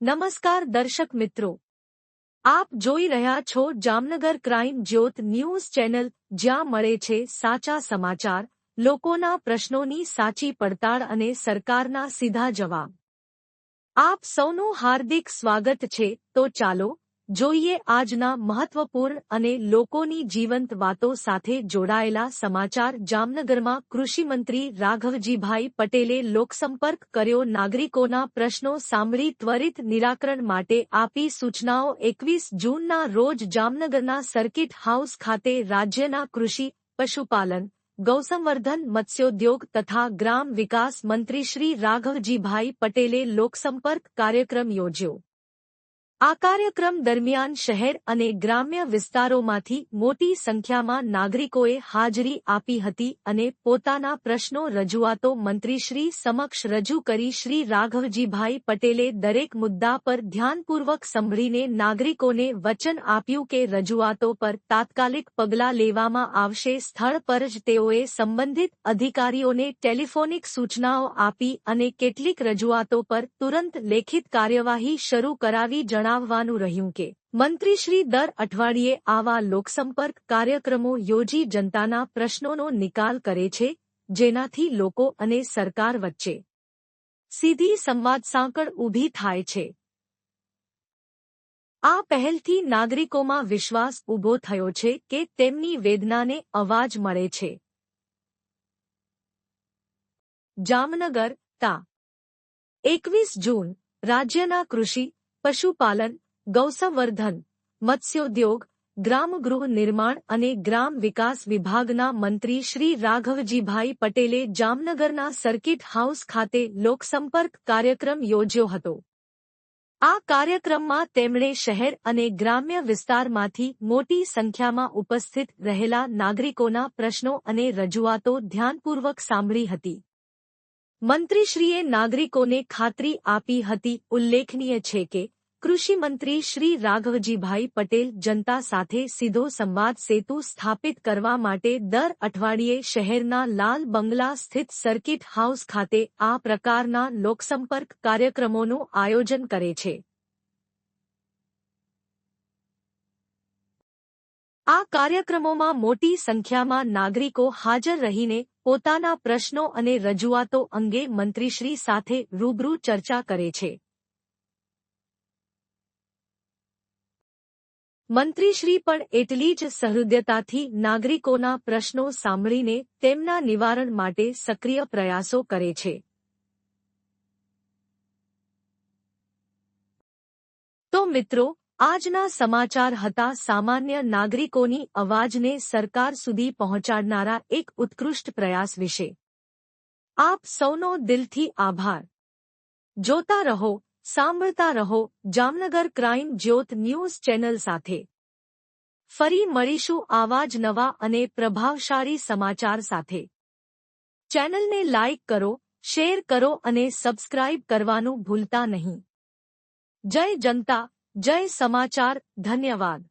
નમસ્કાર દર્શક મિત્રો, આપ જોઈ રહ્યા છો જામનગર ક્રાઇમ જ્યોત ન્યૂઝ ચેનલ, જ્યાં મળે છે સાચા સમાચાર, લોકોના પ્રશ્નોની સાચી પડતાળ અને સરકારના સીધા જવાબ. આપ સૌનું હાર્દિક સ્વાગત છે. તો ચાલો જોઈએ આજના મહત્વપૂર્ણ અને લોકોની જીવંત વાતો સાથે જોડાયેલા સમાચાર. જામનગરમાં કૃષિમંત્રી રાઘવજીભાઈ પટેલે લોકસંપર્ક કર્યો. નાગરિકોના પ્રશ્નો સાંભળી ત્વરિત નિરાકરણ માટે આપી સૂચનાઓ. 21 જૂનના રોજ જામનગરના સર્કિટ હાઉસ ખાતે રાજ્યના કૃષિ, પશુપાલન, ગૌસંવર્ધન, મત્સ્યોદ્યોગ તથા ગ્રામ વિકાસ મંત્રી શ્રી રાઘવજીભાઈ પટેલે લોકસંપર્ક કાર્યક્રમ યોજ્યો. આ કાર્યક્રમ દરમિયાન શહેર અને ગ્રામ્ય વિસ્તારોમાંથી મોટી સંખ્યામાં નાગરિકોએ હાજરી આપી હતી અને પોતાના પ્રશ્નો રજૂઆતો મંત્રીશ્રી સમક્ષ રજૂ કરી. શ્રી રાઘવજીભાઈ પટેલે દરેક મુદ્દા પર ધ્યાનપૂર્વક સાંભળીને નાગરિકોને વચન આપ્યું કે રજૂઆતો પર તાત્કાલિક પગલાં લેવામાં આવશે. સ્થળ પર જ તેઓએ સંબંધિત અધિકારીઓને ટેલિફોનિક સૂચનાઓ આપી અને કેટલીક રજૂઆતો પર તુરંત લેખિત કાર્યવાહી શરૂ કરાવી. જણાવવાનું રહ્યું કે મંત્રીશ્રી દર અઠવાડિયે આવા લોકસંપર્ક કાર્યક્રમો યોજી જનતાના પ્રશ્નોનો નિકાલ કરે છે, જેનાથી લોકો અને સરકાર વચ્ચે સીધી સંવાદ સાંકળ ઊભી થાય છે. આ પહેલથી નાગરિકોમાં વિશ્વાસ ઊભો થયો છે કે તેમની વેદનાને અવાજ મળે છે. જામનગર તા. 21 જૂન રાજ્યના કૃષિ, પશુપાલન, ગૌસંવર્ધન, મત્સ્યોદ્યોગ, ગ્રામગૃહ નિર્માણ અને ગ્રામ વિકાસ વિભાગના મંત્રી શ્રી રાઘવજીભાઈ પટેલે જામનગરના સર્કિટ હાઉસ ખાતે લોકસંપર્ક કાર્યક્રમ યોજ્યો હતો. આ કાર્યક્રમમાં તેમણે શહેર અને ગ્રામ્ય વિસ્તારમાંથી મોટી સંખ્યામાં ઉપસ્થિત રહેલા નાગરિકોના પ્રશ્નો અને રજૂઆતો ધ્યાનપૂર્વક સાંભળી હતી. મંત્રીશ્રીએ નાગરિકોને ખાતરી આપી હતી. ઉલ્લેખનીય છે કે કૃષિમંત્રી શ્રી રાઘવજીભાઈ પટેલ જનતા સાથે સીધો સંવાદ સેતુ સ્થાપિત કરવા માટે દર અઠવાડિયે શહેરના લાલ બંગલા સ્થિત સર્કિટ હાઉસ ખાતે આ પ્રકારના લોકસંપર્ક કાર્યક્રમોનું આયોજન કરે છે. આ કાર્યક્રમોમાં મોટી સંખ્યામાં નાગરિકો હાજર રહીને પોતાના પ્રશ્નો અને રજૂઆતો અંગે મંત્રીશ્રી સાથે રૂબરૂ ચર્ચા કરે છે. મંત્રીશ્રી પણ એટલી જ સહૃદયતાથી નાગરિકોના પ્રશ્નો સાંભળીને તેમના નિવારણ માટે સક્રિય પ્રયાસો કરે છે. તો મિત્રો, આજના સમાચાર હતા સામાન્ય નાગરિકોની અવાજને સરકાર સુધી પહોંચાડનારા એક ઉત્કૃષ્ટ પ્રયાસ વિશે. આપ સૌનો દિલથી આભાર. જોતા રહો, સાંભળતા રહો જામનગર ક્રાઇમ જ્યોત ન્યૂઝ ચેનલ સાથે. ફરી મળીશું આવા જ નવા અને પ્રભાવશાળી સમાચાર સાથે. ચેનલને લાઇક કરો, શેર કરો અને સબસ્ક્રાઇબ કરવાનું ભૂલતા નહીં. જય જનતા, જય સમાચાર. ધન્યવાદ.